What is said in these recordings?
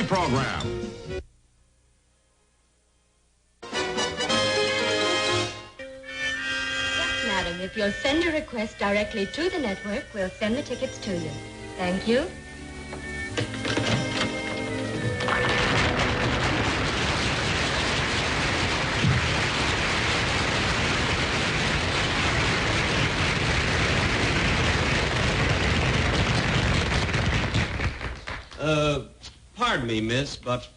Family Program. Yes, madam. If you'll send a request directly to the network, we'll send the tickets to you. Thank you. Pardon me, miss, but,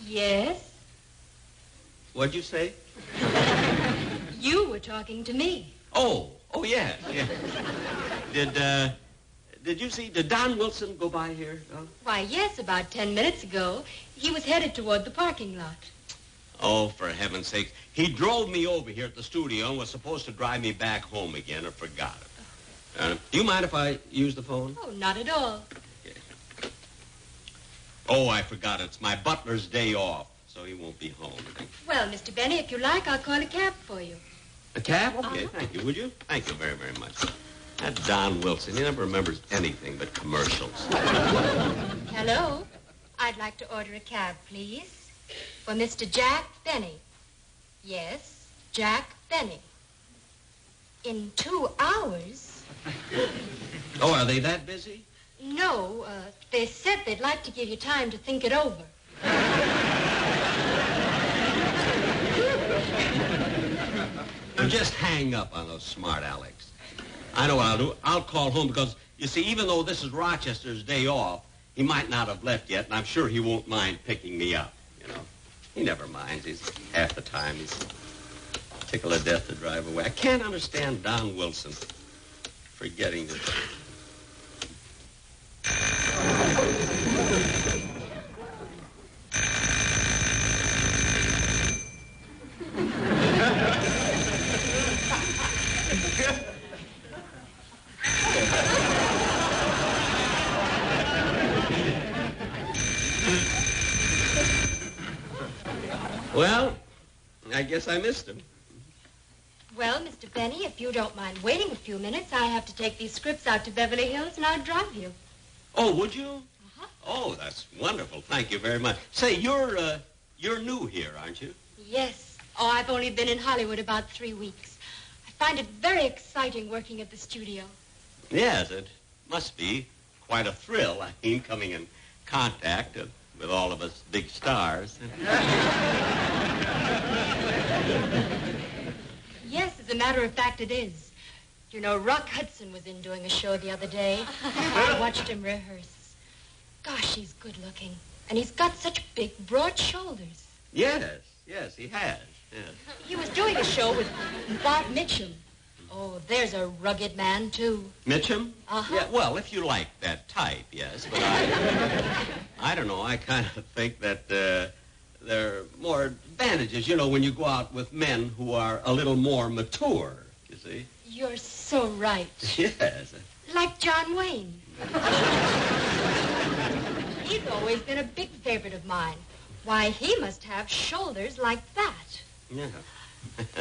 Yes? What'd you say? You were talking to me. Oh, yes, yeah. Did Don Wilson go by here? Huh? Why, yes, about 10 minutes ago. He was headed toward the parking lot. Oh, for heaven's sake. He drove me over here at the studio and was supposed to drive me back home again and forgot it. Do you mind if I use the phone? Oh, not at all. Okay. Oh, I forgot. It's my butler's day off, so he won't be home. Well, Mr. Benny, if you like, I'll call a cab for you. A cab? Okay, Thank you. Would you? Thank you very, very much. That Don Wilson, he never remembers anything but commercials. Hello? I'd like to order a cab, please. For Mr. Jack Benny. Yes, Jack Benny. In 2 hours? Oh, are they that busy? No, they said they'd like to give you time to think it over. Well, just hang up on those smart Alex. I know what I'll do. I'll call home because, you see, even though this is Rochester's day off, he might not have left yet, and I'm sure he won't mind picking me up, you know. He never minds. He's half the time he's tickled to death to drive away. I can't understand Don Wilson forgetting to... Well, I guess I missed him. Well, Mr. Benny, if you don't mind waiting a few minutes, I have to take these scripts out to Beverly Hills, and I'll drive you. Oh, would you? Uh-huh. Oh, that's wonderful. Thank you very much. Say, you're new here, aren't you? Yes. Oh, I've only been in Hollywood about 3 weeks. I find it very exciting working at the studio. Yes, it must be quite a thrill. I mean, coming in contact with all of us big stars. Yes, as a matter of fact, it is. You know, Rock Hudson was in doing a show the other day. I watched him rehearse. Gosh, he's good looking. And he's got such big, broad shoulders. Yes, he has. Yes. He was doing a show with Bob Mitchum. Oh, there's a rugged man, too. Mitchum? Uh-huh. Yeah, well, if you like that type, yes. But I don't know. I kind of think that there are more advantages, you know, when you go out with men who are a little more mature, you see. You're so right. Yes. Like John Wayne. He's always been a big favorite of mine. Why, he must have shoulders like that. Yeah.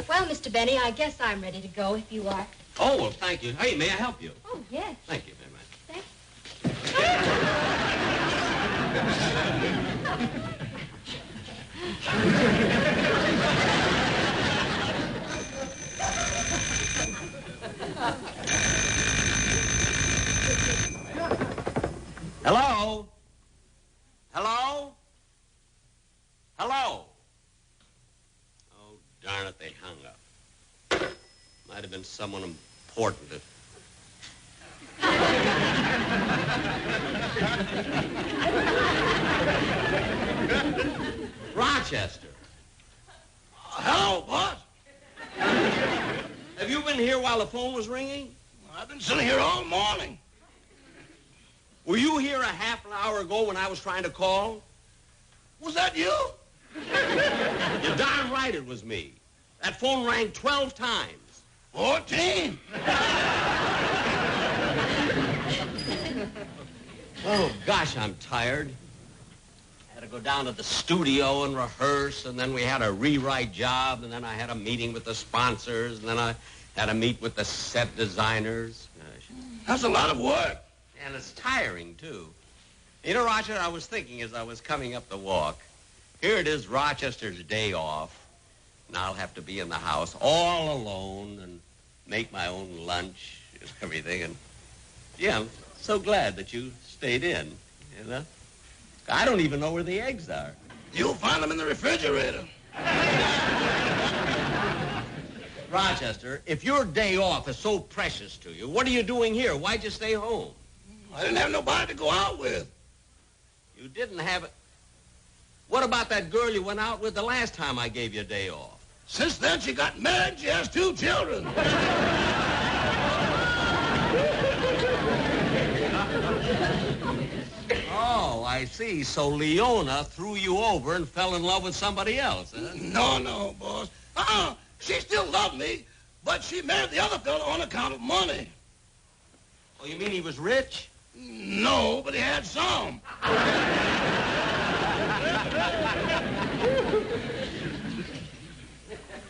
Well, Mr. Benny, I guess I'm ready to go if you are. Oh, well, thank you. Hey, may I help you? Oh, yes. Thank you very much. Hello? Hello? Hello? Oh, darn it, they hung up. Might have been someone important. Rochester. Hello, boss. Have you been here while the phone was ringing? I've been sitting here all morning. Were you here a half an hour ago when I was trying to call? Was that you? You're darn right it was me. That phone rang 12 times. 14. Oh, gosh, I'm tired. Had to go down to the studio and rehearse, and then we had a rewrite job, and then I had a meeting with the sponsors, and then I Had to meet with the set designers. Gosh. That's a lot of work. And it's tiring, too. You know, Roger, I was thinking as I was coming up the walk, here it is Rochester's day off, and I'll have to be in the house all alone and make my own lunch and everything. And, yeah, I'm so glad that you stayed in, you know? I don't even know where the eggs are. You'll find them in the refrigerator. Rochester, if your day off is so precious to you, what are you doing here? Why'd you stay home? I didn't have nobody to go out with. You didn't have it. What about that girl you went out with the last time I gave you a day off? Since then, she got married. She has 2 children. Oh, I see. So Leona threw you over and fell in love with somebody else, huh? No, boss. She still loved me, but she married the other fellow on account of money. Oh, you mean he was rich? No, but he had some.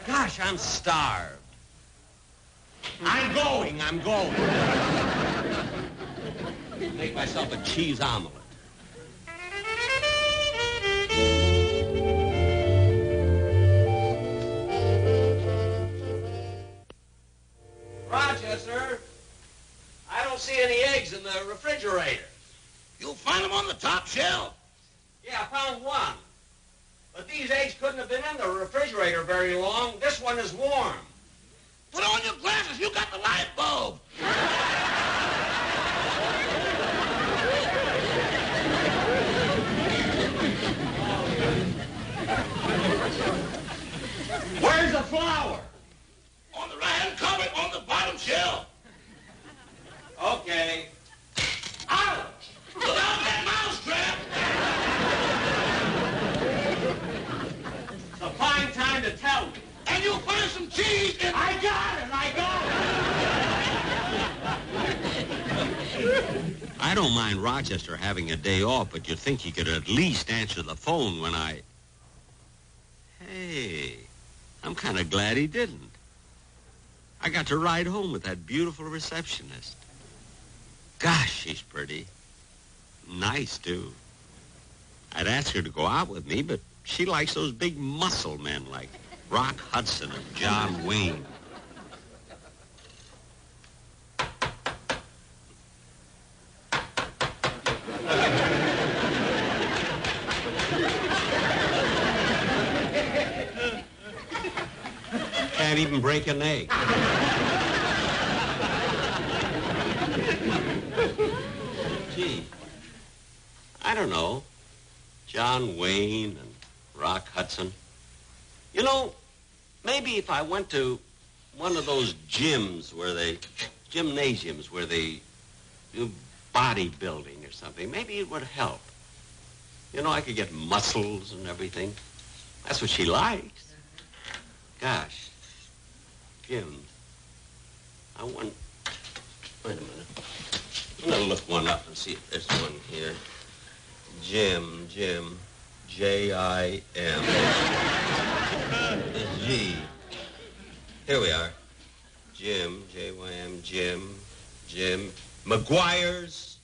Gosh, I'm starved. I'm going. Make myself a cheese omelet. Rochester, I don't see any eggs in the refrigerator. You'll find them on the top shelf. Yeah, I found one. But these eggs couldn't have been in the refrigerator very long. This one is warm. Put on your glasses. You got the light bulb. Where's the flour? On the right-hand cupboard on the bottom shelf. Okay. Ouch! Look out for that mousetrap! It's a fine time to tell me. And you'll find some cheese in... I got it! I don't mind Rochester having a day off, but you'd think he could at least answer the phone when I... Hey, I'm kind of glad he didn't. I got to ride home with that beautiful receptionist. Gosh, she's pretty. Nice, too. I'd ask her to go out with me, but she likes those big muscle men like Rock Hudson and John Wayne. Can't even break an egg. Gee, I don't know. John Wayne and Rock Hudson. You know, maybe if I went to one of those gymnasiums where they do bodybuilding or something, maybe it would help. You know, I could get muscles and everything. That's what she likes. Gosh, gyms. I want... Wait a minute. I'm going to look one up and see if there's one here. Jim, J-I-M. It's G. Here we are. Jim, J-Y-M, Jim. McGuire's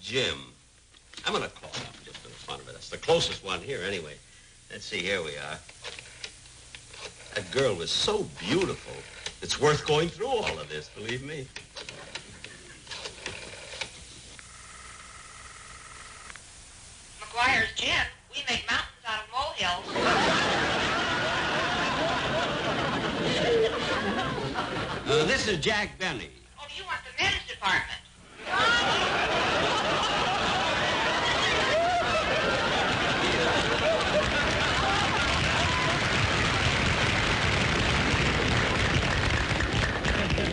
Gym. I'm going to call it up just for the fun of it. That's the closest one here anyway. Let's see, here we are. That girl was so beautiful. It's worth going through all of this, believe me. McGuire's Gym. We make mountains out of molehills. This is Jack Benny. Oh, do you want the men's department?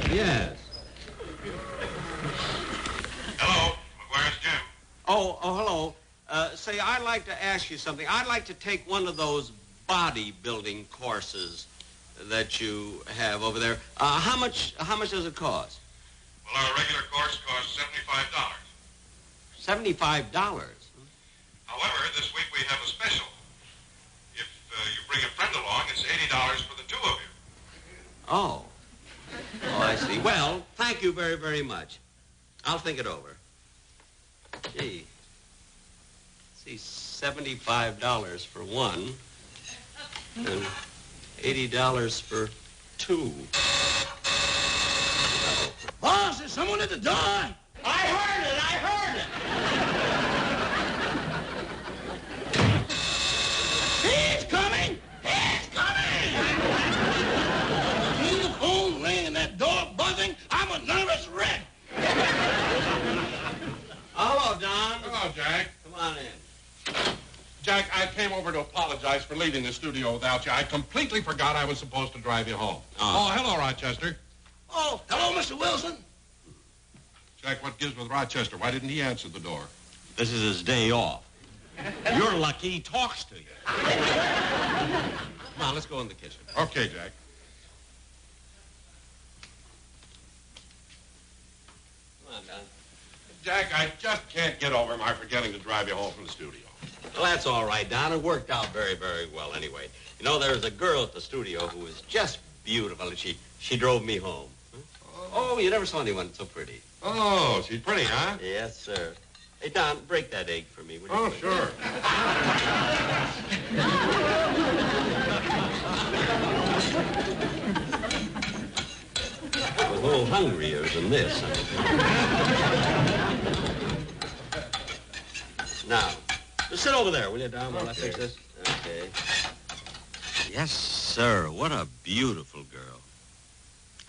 Yes. Hello, McGuire's Gym. Oh, hello. Say, I'd like to ask you something. I'd like to take one of those bodybuilding courses that you have over there. How much does it cost? Well, our regular course costs $75. $75? However, this week we have a special. If you bring a friend along, it's $80 for the two of you. Oh. see. Well, thank you very, very much. I'll think it over. Gee. See, $75 for one and $80 for two. Boss, is someone at the door? I heard it! He's coming! He's coming! Hear the phone ring and that door buzzing, I'm a nervous wreck. Hello, Don. Hello, Jack. Come on in. Jack, I came over to apologize for leaving the studio without you. I completely forgot I was supposed to drive you home. Oh, hello, Rochester. Oh, hello, Mr. Wilson. Jack, what gives with Rochester? Why didn't he answer the door? This is his day off. You're lucky he talks to you. Come on, let's go in the kitchen. Okay, Jack. Come on, Don. Jack, I just can't get over my forgetting to drive you home from the studio. Well, that's all right, Don. It worked out very, very well anyway. You know, there's a girl at the studio who was just beautiful, and she drove me home. Huh? Oh, you never saw anyone so pretty. Oh, she's pretty, huh? Yes, sir. Hey, Don, break that egg for me, would you? Oh, please? sure. I was a little hungrier than this. Now, just sit over there, will you, Don, while I fix this? Okay. Yes, sir. What a beautiful girl.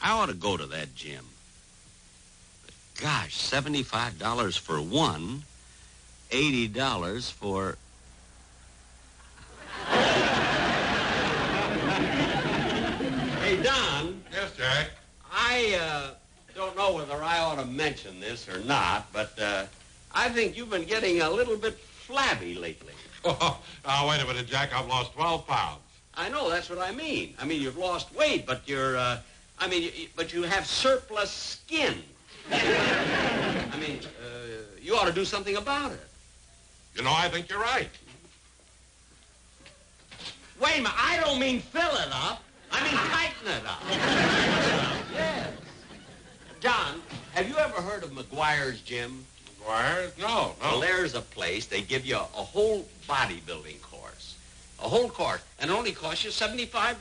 I ought to go to that gym. But gosh, $75 for one, $80 for... Hey, Don. Yes, Jack. I don't know whether I ought to mention this or not, but I think you've been getting a little bit flabby lately. Oh, wait a minute, Jack. I've lost 12 pounds. I know, that's what I mean. I mean, you've lost weight, but but you have surplus skin. I mean, you ought to do something about it. You know, I think you're right. Wait a minute, I don't mean fill it up. I mean tighten it up. Yes. John, have you ever heard of McGuire's Gym? McGuire's? No. Well, there's a place. They give you a whole bodybuilding course. A whole course. And it only costs you $75.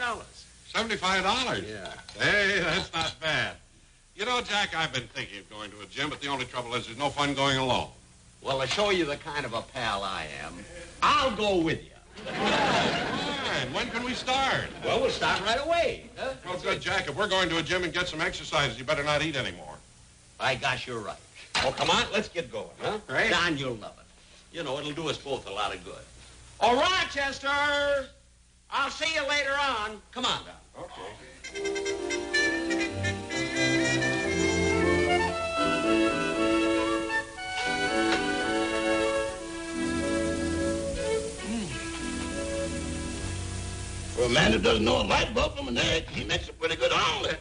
$75? Yeah. Hey, that's not bad. You know, Jack, I've been thinking of going to a gym, but the only trouble is there's no fun going alone. Well, to show you the kind of a pal I am, I'll go with you. Fine. When can we start? Well, we'll start right away. Huh? Well, good, Jack. If we're going to a gym and get some exercise, you better not eat anymore. By gosh, you're right. Oh, come on, let's get going, huh? Right. Don, you'll love it. You know, it'll do us both a lot of good. Oh, Rochester! I'll see you later on. Come on, Don. Okay. For a man who doesn't know a light bulb from an egg, he makes a pretty good omelet.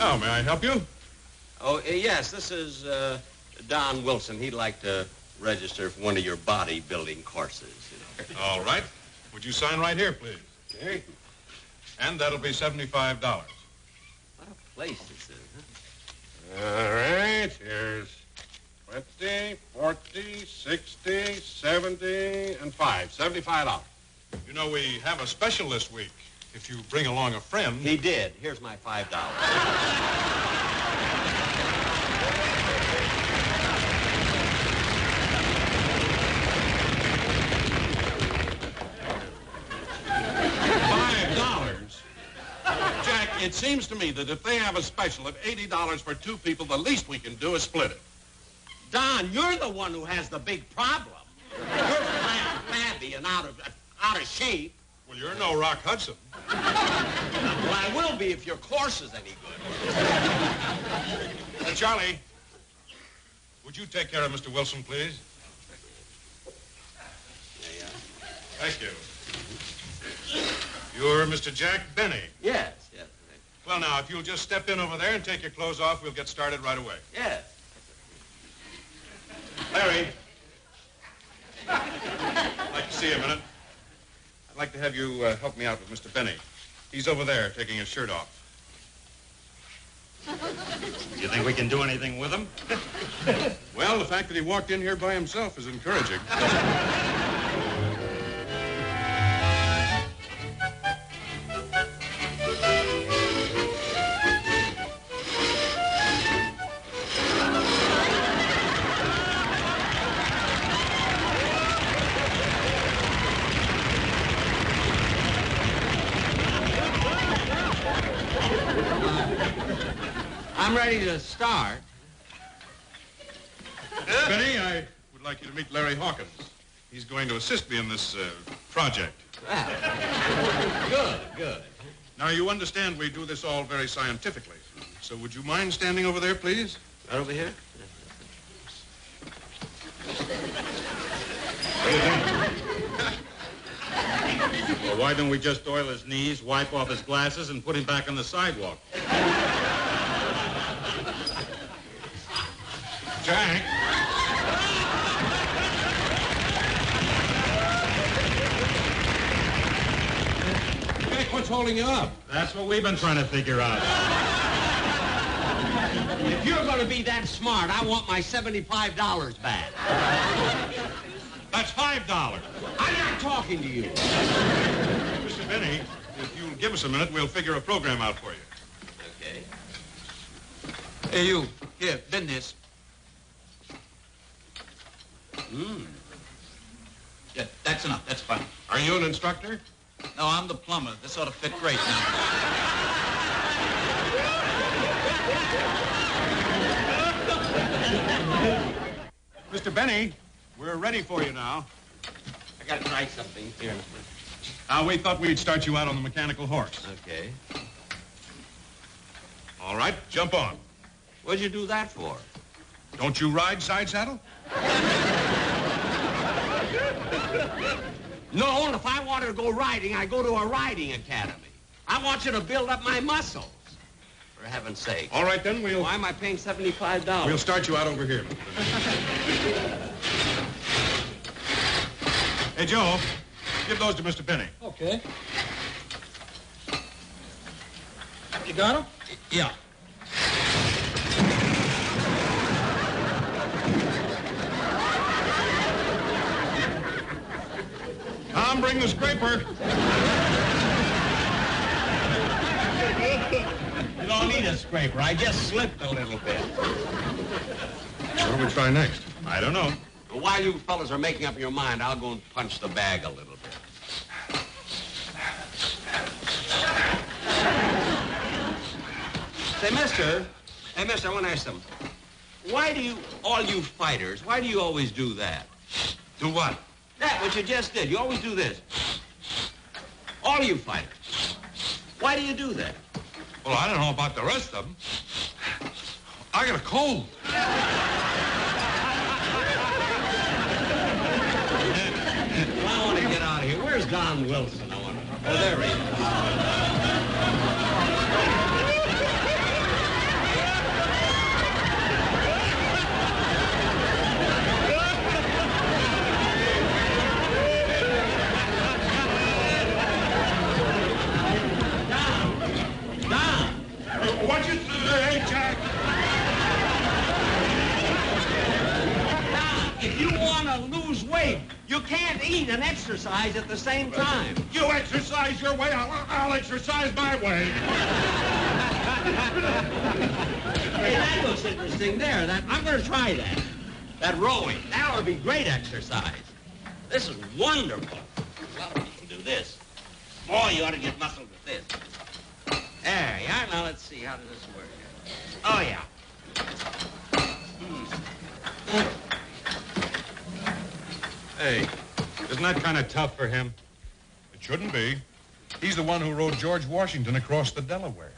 Oh, may I help you? Oh, yes, this is Don Wilson. He'd like to register for one of your bodybuilding courses. You know. All right. Would you sign right here, please? Okay. And that'll be $75. What a place this is, huh? All right. Here's 20, 40, 60, 70, and 5. $75. You know, we have a special this week. If you bring along a friend... He did. Here's my $5. Jack, it seems to me that if they have a special of $80 for two people, the least we can do is split it. Don, you're the one who has the big problem. You're flabby and out of shape. Well, you're no Rock Hudson. Well, I will be if your course is any good. Charlie, would you take care of Mr. Wilson, please? There you are. Thank you. You're Mr. Jack Benny. Yes, yes. Well, now, if you'll just step in over there and take your clothes off, we'll get started right away. Yes. Larry. I'd like to see you a minute. I'd like to have you help me out with Mr. Benny. He's over there taking his shirt off. You think we can do anything with him? Well, the fact that he walked in here by himself is encouraging. I'm ready to start. Benny, I would like you to meet Larry Hawkins. He's going to assist me in this project. Well, good. Now, you understand we do this all very scientifically. So would you mind standing over there, please? Right over here? Well, why don't we just oil his knees, wipe off his glasses, and put him back on the sidewalk? Jack. Jack, what's holding you up? That's what we've been trying to figure out. If you're going to be that smart, I want my $75 back. That's $5. I'm not talking to you. Mr. Benny, if you'll give us a minute, we'll figure a program out for you. Okay. Hey, you. Here, bend this. Yeah, that's enough. That's fine. Are you an instructor? No, I'm the plumber. This ought to fit great now. Mr. Benny, we're ready for you now. I got to try something here. Now, we thought we'd start you out on the mechanical horse. Okay. All right, jump on. What'd you do that for? Don't you ride side saddle? No, and if I wanted to go riding, I go to a riding academy. I want you to build up my muscles. For heaven's sake. All right, then, Why am I paying $75? we'll start you out over here. Hey, Joe, give those to Mr. Benny. Okay. You got him? Yeah. Tom, bring the scraper. You don't need a scraper. I just slipped a little bit. What do we try next? I don't know. Well, while you fellas are making up your mind, I'll go and punch the bag a little bit. Say, mister, I want to ask something. Why do you, all you fighters, why do you always do that? Do what? That, what you just did. You always do this. All you fighters. Why do you do that? Well, I don't know about the rest of them. I got a cold. Well, I want to get out of here. Where's Don Wilson? I want to... Oh, there he is. What you say, Jack? Now, if you want to lose weight, you can't eat and exercise at the same time. You exercise your way, I'll exercise my way. Hey, that looks interesting there. I'm going to try that. That rowing. That would be great exercise. This is wonderful. A lot of people do this. Boy, you ought to get muscle with this. There you are. Now, let's see. How does this work? Oh, yeah. Hey, isn't that kind of tough for him? It shouldn't be. He's the one who rode George Washington across the Delaware.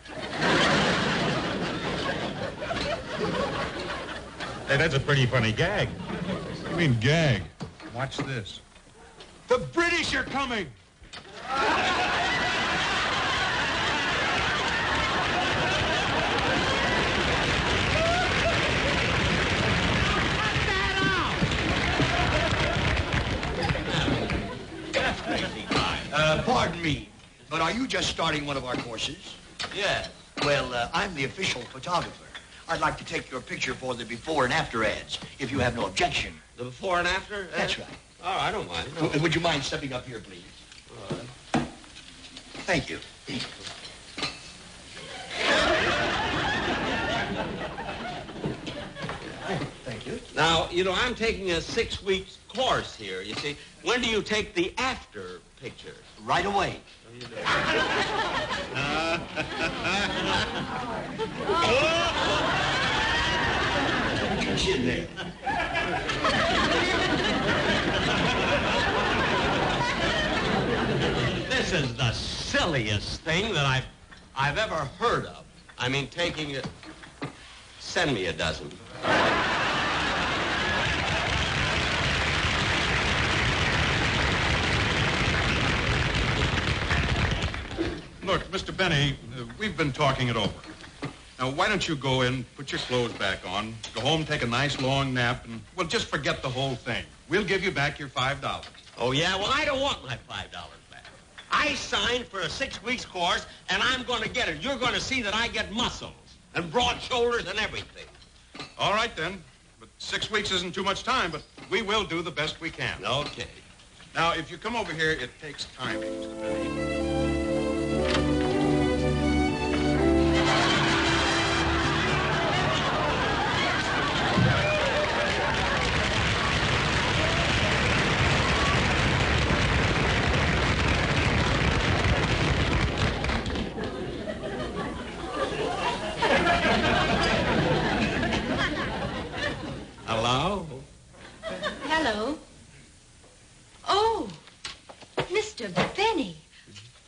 Hey, that's a pretty funny gag. What do you mean, gag? Watch this. The British are coming! Pardon me, but are you just starting one of our courses? Yes. Well, I'm the official photographer. I'd like to take your picture for the before and after ads, if you have no objection. The before and after? That's right. Oh, I don't mind. No. Would you mind stepping up here, please? Thank you. Thank you. Now, you know, I'm taking a 6-week course here, you see. When do you take the after picture? Right away. Get in there. This is the silliest thing that I've ever heard of. I mean, taking it... Send me a dozen. Look, Mr. Benny, we've been talking it over. Now, why don't you go in, put your clothes back on, go home, take a nice long nap, and, well, just forget the whole thing. We'll give you back your $5. Oh, yeah? Well, I don't want my $5 back. I signed for a 6-week course, and I'm going to get it. You're going to see that I get muscles and broad shoulders and everything. All right, then. But 6 weeks isn't too much time, but we will do the best we can. Okay. Now, if you come over here, it takes timing, Mr. Benny. Hello? Hello. Oh, Mr. Benny.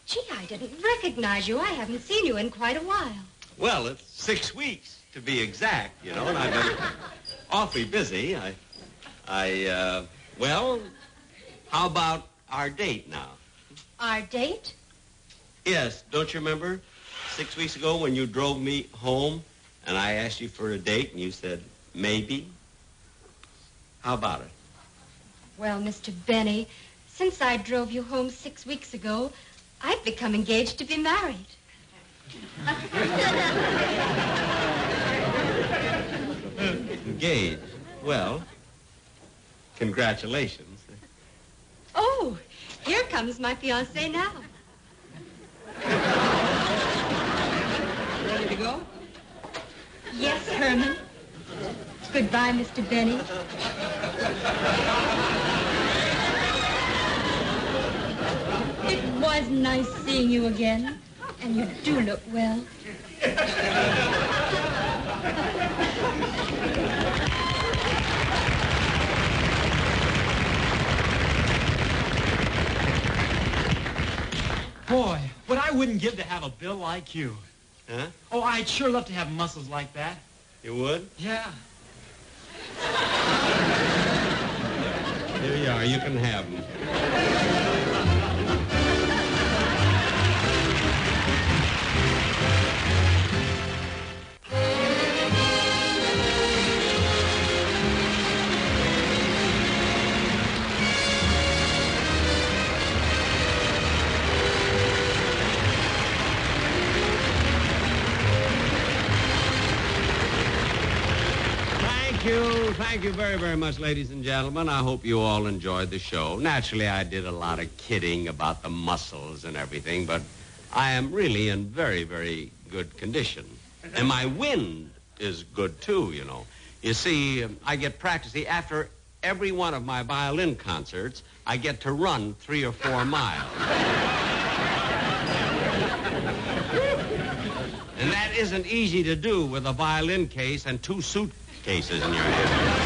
Gee, I didn't recognize you. I haven't seen you in quite a while. Well, it's 6 weeks, to be exact, you know, and I've been awfully busy. Well, how about our date now? Our date? Yes, don't you remember 6 weeks ago when you drove me home and I asked you for a date and you said, maybe? How about it? Well, Mr. Benny, since I drove you home 6 weeks ago, I've become engaged to be married. Engaged? Well, congratulations. Oh, here comes my fiancé now. Ready to go? Yes, Herman. Goodbye, Mr. Benny. It was nice seeing you again, and you do look well. Boy, what I wouldn't give to have a bill like you. Huh? Oh, I'd sure love to have muscles like that. You would? Yeah. Here you are. You can have them. Thank you very, very much, ladies and gentlemen. I hope you all enjoyed the show. Naturally, I did a lot of kidding about the muscles and everything, but I am really in very, very good condition. And my wind is good, too, you know. You see, I get practicing. After every one of my violin concerts, I get to run 3 or 4 miles. And that isn't easy to do with a violin case and 2 suitcases in your hand.